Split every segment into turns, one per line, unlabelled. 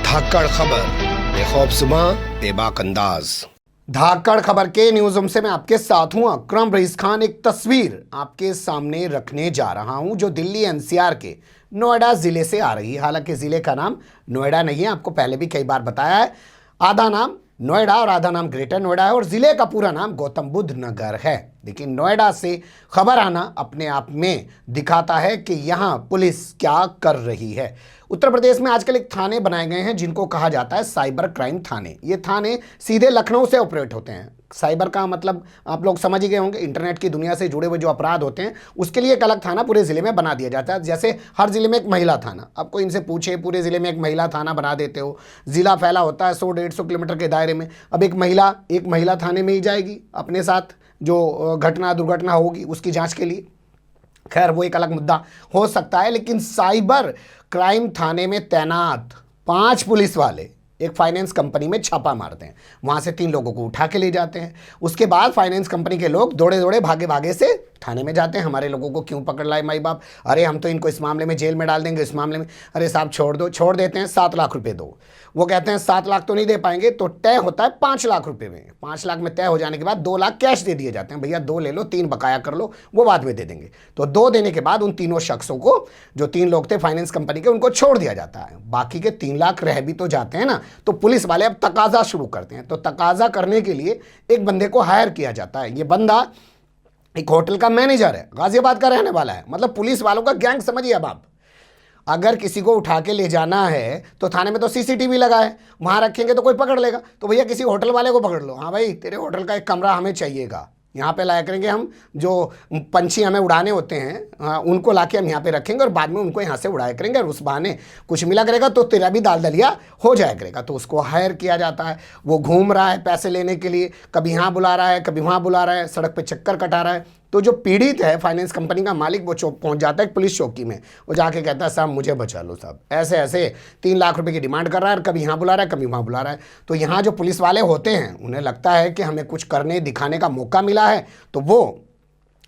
धाकड़ खबर, बेखौफजुमा बेबाक अंदाज। धाकड़ खबर के न्यूज रूम से मैं आपके साथ हूं अकरम रईस खान। एक तस्वीर आपके सामने रखने जा रहा हूं जो दिल्ली एनसीआर के नोएडा जिले से आ रही है। हालांकि जिले का नाम नोएडा नहीं है, आपको पहले भी कई बार बताया है। आधा नाम नोएडा और आधा नाम ग्रेटर नोएडा है और जिले का पूरा नाम गौतम बुद्ध नगर है। लेकिन नोएडा से खबर आना अपने आप में दिखाता है कि यहाँ पुलिस क्या कर रही है। उत्तर प्रदेश में आजकल एक थाने बनाए गए हैं जिनको कहा जाता है साइबर क्राइम थाने। ये थाने सीधे लखनऊ से ऑपरेट होते हैं। साइबर का मतलब आप लोग समझ ही गए होंगे, इंटरनेट की दुनिया से जुड़े हुए जो अपराध होते हैं उसके लिए एक अलग थाना पूरे ज़िले में बना दिया जाता है। जैसे हर ज़िले में एक महिला थाना, आपको इनसे पूछे पूरे ज़िले में एक महिला थाना बना देते हो। ज़िला फैला होता है 100-150 किलोमीटर के दायरे में। अब एक महिला थाने में ही जाएगी अपने साथ जो घटना दुर्घटना होगी उसकी जाँच के लिए। खैर वो एक अलग मुद्दा हो सकता है। लेकिन साइबर क्राइम थाने में तैनात 5 पुलिस वाले एक फाइनेंस कंपनी में छापा मारते हैं। वहाँ से 3 लोगों को उठा के ले जाते हैं। उसके बाद फाइनेंस कंपनी के लोग दौड़े दौड़े भागे भागे से थाने में जाते हैं। हमारे लोगों को क्यों पकड़ लाए माई बाप, अरे हम तो इनको इस मामले में जेल में डाल देंगे, इस मामले में अरे साहब छोड़ दो। छोड़ देते हैं। 7 लाख रुपए दो। वो कहते हैं 7 लाख तो नहीं दे पाएंगे, तो तय होता है 5 लाख रुपए में। 5 लाख में तय हो जाने के बाद 2 लाख कैश दे दिए जाते हैं। भैया 2 ले लो, 3 बकाया कर लो, वो बाद में दे देंगे। तो 2 देने के बाद उन तीनों शख्सों को, जो 3 लोग थे फाइनेंस कंपनी के, उनको छोड़ दिया जाता है। बाकी के 3 लाख रह भी तो जाते हैं ना। तो पुलिस वाले अब तकाजा शुरू करते हैं। तो तकाजा करने के लिए एक बंदे को हायर किया जाता है। ये बंदा एक होटल का मैनेजर है, गाजियाबाद का रहने वाला है। मतलब पुलिस वालों का गैंग समझिए। अब आप अगर किसी को उठा के ले जाना है तो थाने में तो सीसीटीवी लगा है, वहाँ रखेंगे तो कोई पकड़ लेगा। तो भैया किसी होटल वाले को पकड़ लो, हाँ भाई तेरे होटल का एक कमरा हमें चाहिएगा, यहाँ पे लाया करेंगे हम, जो पंछी हमें उड़ाने होते हैं उनको लाके हम यहाँ पे रखेंगे और बाद में उनको यहाँ से उड़ाया करेंगे और उस बहाने कुछ मिला करेगा तो तेरा भी दाल दलिया हो जाया करेगा। तो उसको हायर किया जाता है। वो घूम रहा है पैसे लेने के लिए, कभी यहाँ बुला रहा है कभी वहाँ बुला रहा है, सड़क पे चक्कर कटा रहा है। तो जो पीड़ित है फाइनेंस कंपनी का मालिक, वो चौक पहुंच जाता है पुलिस चौकी में। वो जाके कहता है साहब मुझे बचा लो साहब, ऐसे ऐसे 3 लाख रुपए की डिमांड कर रहा है, कभी यहाँ बुला रहा है कभी वहाँ बुला रहा है। तो यहाँ जो पुलिस वाले होते हैं उन्हें लगता है कि हमें कुछ करने दिखाने का मौका मिला है, तो वो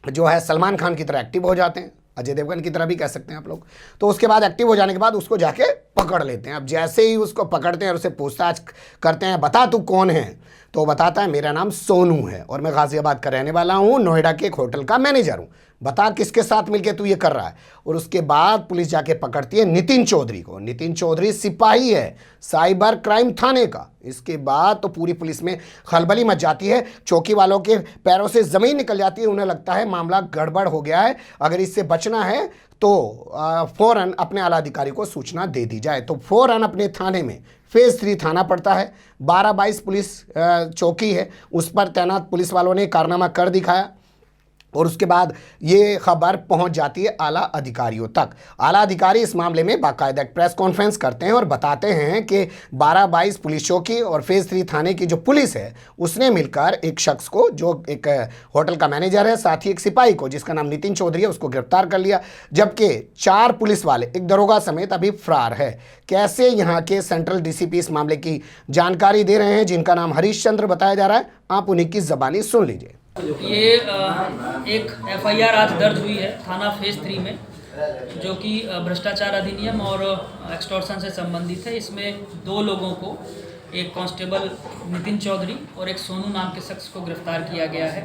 जो है सलमान खान की तरह एक्टिव हो जाते हैं, अजय देवगन की तरह भी कह सकते हैं आप लोग। तो उसके बाद एक्टिव हो जाने के बाद उसको जाके पकड़ लेते हैं। अब जैसे ही उसको पकड़ते हैं और उसे पूछताछ करते हैं, बता तू कौन है, तो बताता है मेरा नाम सोनू है और मैं गाजियाबाद का रहने वाला हूँ, नोएडा के एक होटल का मैनेजर हूँ, बता किसके साथ मिलके तू ये कर रहा है। और उसके बाद पुलिस जाके पकड़ती है नितिन चौधरी को। नितिन चौधरी सिपाही है साइबर क्राइम थाने का। इसके बाद तो पूरी पुलिस में खलबली मच जाती है, चौकी वालों के पैरों से ज़मीन निकल जाती है। उन्हें लगता है मामला गड़बड़ हो गया है, अगर इससे बचना है तो फ़ौरन अपने आला अधिकारी को सूचना दे दी जाए। तो फ़ौरन अपने थाने में फेज़ 3 थाना पड़ता है, 12-22 पुलिस चौकी है, उस पर तैनात पुलिस वालों ने कारनामा कर दिखाया। और उसके बाद ये खबर पहुंच जाती है आला अधिकारियों तक। आला अधिकारी इस मामले में बाकायदा एक प्रेस कॉन्फ्रेंस करते हैं और बताते हैं कि 12-22 पुलिस चौकी और फेज़ 3 थाने की जो पुलिस है उसने मिलकर एक शख्स को, जो एक होटल का मैनेजर है, साथ ही एक सिपाही को जिसका नाम नितिन चौधरी है, उसको गिरफ्तार कर लिया। जबकि 4 पुलिस वाले, एक दरोगा समेत, अभी फरार है। कैसे यहाँ के सेंट्रल डीसीपी इस मामले की जानकारी दे रहे हैं, जिनका नाम हरीश चंद्र बताया जा रहा है, आप उन्हीं की ज़बानी सुन लीजिए।
ये एक एफआईआर आज दर्ज हुई है थाना फेज़ 3 में, जो कि भ्रष्टाचार अधिनियम और एक्सटॉर्शन से संबंधित है। इसमें 2 लोगों को, एक कांस्टेबल नितिन चौधरी और एक सोनू नाम के शख्स को गिरफ्तार किया गया है।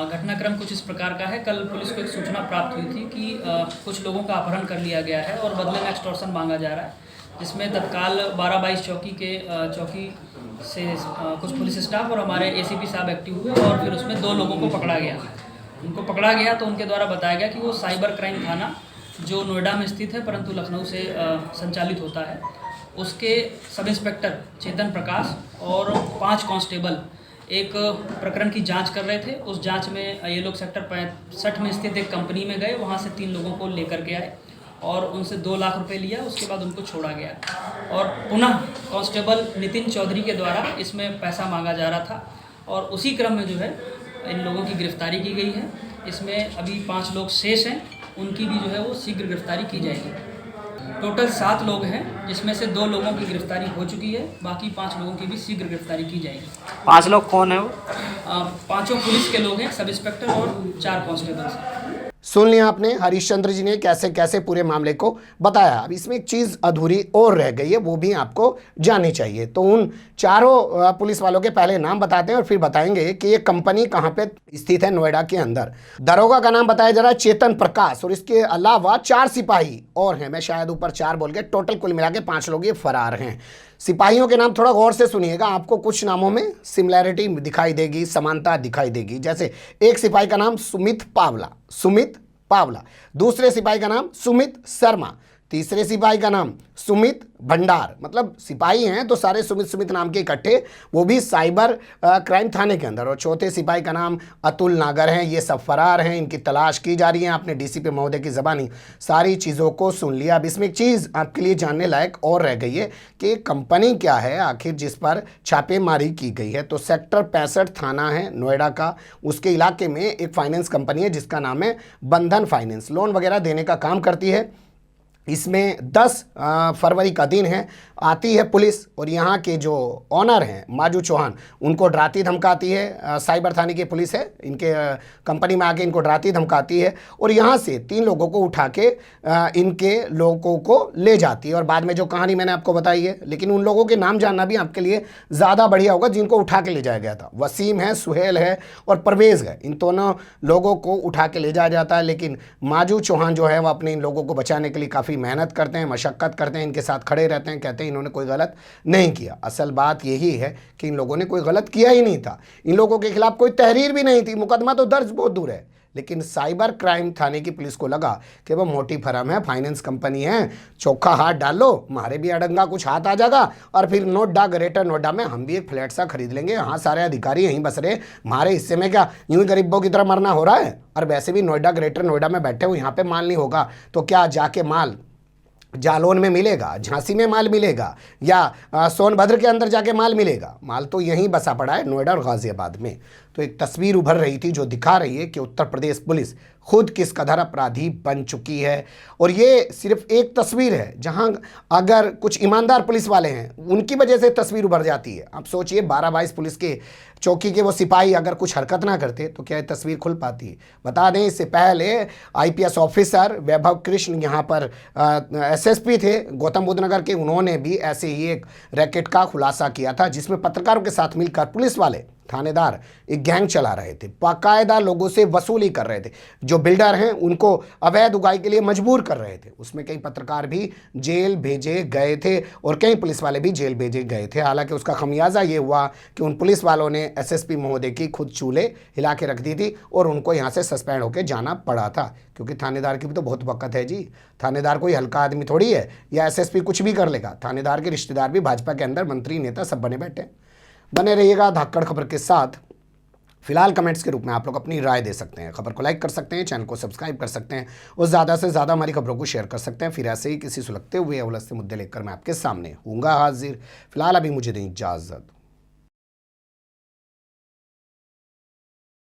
घटनाक्रम कुछ इस प्रकार का है। कल पुलिस को एक सूचना प्राप्त हुई थी कि कुछ लोगों का अपहरण कर लिया गया है और बदले में एक्सटॉर्शन मांगा जा रहा है, जिसमें तत्काल 12-22 चौकी से कुछ पुलिस स्टाफ और हमारे एसीपी साहब एक्टिव हुए और फिर उसमें 2 लोगों को पकड़ा गया। उनको पकड़ा गया तो उनके द्वारा बताया गया कि वो साइबर क्राइम थाना, जो नोएडा में स्थित है परंतु लखनऊ से संचालित होता है, उसके सब इंस्पेक्टर चेतन प्रकाश और 5 कांस्टेबल एक प्रकरण की जांच कर रहे थे। उस जांच में ये लोग सेक्टर 65 में स्थित एक कंपनी में गए, वहाँ से 3 लोगों को लेकर के आए और उनसे 2 लाख रुपए लिया। उसके बाद उनको छोड़ा गया और पुनः कांस्टेबल नितिन चौधरी के द्वारा इसमें पैसा मांगा जा रहा था और उसी क्रम में जो है इन लोगों की गिरफ्तारी की गई है। इसमें अभी 5 लोग शेष हैं, उनकी भी जो है वो शीघ्र गिरफ्तारी की जाएगी। टोटल 7 लोग हैं, जिसमें से 2 लोगों की गिरफ्तारी हो चुकी है, बाकी 5 लोगों की भी शीघ्र गिरफ्तारी की जाएगी।
5 लोग कौन है वो?
5 पुलिस के लोग हैं, सब इंस्पेक्टर और 4 कांस्टेबल्स।
सुन लिया आपने हरीशचंद्र जी ने कैसे कैसे पूरे मामले को बताया। अब इसमें एक चीज़ अधूरी और रह गई है, वो भी आपको जाननी चाहिए। तो उन चारों पुलिस वालों के पहले नाम बताते हैं और फिर बताएंगे कि ये कंपनी कहाँ पे स्थित है नोएडा के अंदर। दरोगा का नाम बताया जा रहा है चेतन प्रकाश, और इसके अलावा 4 सिपाही और हैं। मैं शायद ऊपर 4 बोल के, टोटल कुल मिला के 5 लोग ये फरार हैं। सिपाहियों के नाम थोड़ा गौर से सुनिएगा, आपको कुछ नामों में सिमिलैरिटी दिखाई देगी, समानता दिखाई देगी। जैसे एक सिपाही का नाम सुमित पावला, दूसरे सिपाही का नाम सुमित शर्मा, तीसरे सिपाही का नाम सुमित भंडार। मतलब सिपाही हैं तो सारे सुमित नाम के इकट्ठे, वो भी साइबर क्राइम थाने के अंदर। और चौथे सिपाही का नाम अतुल नागर हैं। ये सब फरार हैं, इनकी तलाश की जा रही है। आपने डीसीपी महोदय की ज़बानी सारी चीज़ों को सुन लिया। अब इसमें एक चीज़ आपके लिए जानने लायक और रह गई है कि कंपनी क्या है आखिर जिस पर छापेमारी की गई है। तो सेक्टर 65 थाना है नोएडा का, उसके इलाके में एक फाइनेंस कंपनी है जिसका नाम है बंधन फाइनेंस, लोन वगैरह देने का काम करती है। इसमें 10 फरवरी का दिन है, आती है पुलिस और यहाँ के जो ऑनर हैं माजू चौहान, उनको डराती धमकाती है। साइबर थाने की पुलिस है, इनके कंपनी में आके इनको डराती धमकाती है और यहाँ से 3 लोगों को उठा के इनके लोगों को ले जाती है। और बाद में जो कहानी मैंने आपको बताई है, लेकिन उन लोगों के नाम जानना भी आपके लिए ज़्यादा बढ़िया होगा जिनको उठा के ले जाया गया था। वसीम है, सुहेल है और परवेज़ है। इन दोनों लोगों को उठा के ले जाया जाता है, लेकिन माजू चौहान जो है वो अपने इन लोगों को बचाने के लिए काफ़ी मेहनत करते हैं, मशक्क़त करते हैं, इनके साथ खड़े रहते हैं, कहते हैं इन्होंने कोई गलत नहीं किया। असल बात यही है कि इन लोगों ने कोई गलत किया ही नहीं था, इन लोगों के खिलाफ कोई तहरीर भी नहीं थी, मुकदमा तो दर्ज बहुत दूर है। लेकिन साइबर क्राइम थाने की पुलिस को लगा कि वो मोटी फर्म है, फाइनेंस कंपनी है, चौखा हाथ डालो, हमारे भी अड़ंगा कुछ हाथ आ जाएगा और फिर नोएडा ग्रेटर नोएडा में हम भी एक फ्लैट सा खरीद लेंगे। हाँ, सारे अधिकारी यहीं बस रहे, हमारे हिस्से में क्या यूं ही गरीबों की तरह मरना हो रहा है। और वैसे भी नोएडा ग्रेटर नोएडा में बैठे हो, यहाँ पे माल नहीं होगा तो क्या जाके माल जालौन में मिलेगा, झांसी में माल मिलेगा या सोनभद्र के अंदर जाके माल मिलेगा? माल तो यहीं बसा पड़ा है नोएडा और गाजियाबाद में। तो एक तस्वीर उभर रही थी जो दिखा रही है कि उत्तर प्रदेश पुलिस खुद किस कदर अपराधी बन चुकी है। और ये सिर्फ एक तस्वीर है जहां अगर कुछ ईमानदार पुलिस वाले हैं उनकी वजह से तस्वीर उभर जाती है। आप सोचिए 12-22 पुलिस के चौकी के वो सिपाही अगर कुछ हरकत ना करते तो क्या ये तस्वीर खुल पाती? बता दें इससे पहले आईपीएस ऑफिसर वैभव कृष्ण यहाँ पर एसएसपी थे गौतम बुद्ध नगर के, उन्होंने भी ऐसे ही एक रैकेट का खुलासा किया था जिसमें पत्रकारों के साथ मिलकर पुलिस वाले थानेदार एक गैंग चला रहे थे, बाकायदा लोगों से वसूली कर रहे थे, जो बिल्डर हैं उनको अवैध उगाई के लिए मजबूर कर रहे थे। उसमें कई पत्रकार भी जेल भेजे गए थे और कई पुलिस वाले भी जेल भेजे गए थे। हालांकि उसका खमियाजा ये हुआ कि उन पुलिस वालों ने एसएसपी महोदय की खुद चूल्हे हिला के रख दी थी और उनको यहाँ से सस्पेंड होकर जाना पड़ा था, क्योंकि थानेदार की भी तो बहुत वक़्त है जी। थानेदार कोई हल्का आदमी थोड़ी है या एसएसपी कुछ भी कर लेगा। थानेदार के रिश्तेदार भी भाजपा के अंदर मंत्री नेता सब बने बैठे। बने रहिएगा धाकड़ खबर के साथ। फिलहाल कमेंट्स के रूप में आप लोग अपनी राय दे सकते हैं, खबर को लाइक कर सकते हैं, चैनल को सब्सक्राइब कर सकते हैं और ज़्यादा से ज़्यादा हमारी खबरों को शेयर कर सकते हैं। फिर ऐसे ही किसी सुलगते हुए या उलझते मुद्दे लेकर मैं आपके सामने हूँगा हाजिर। फिलहाल अभी मुझे दें इजाज़त।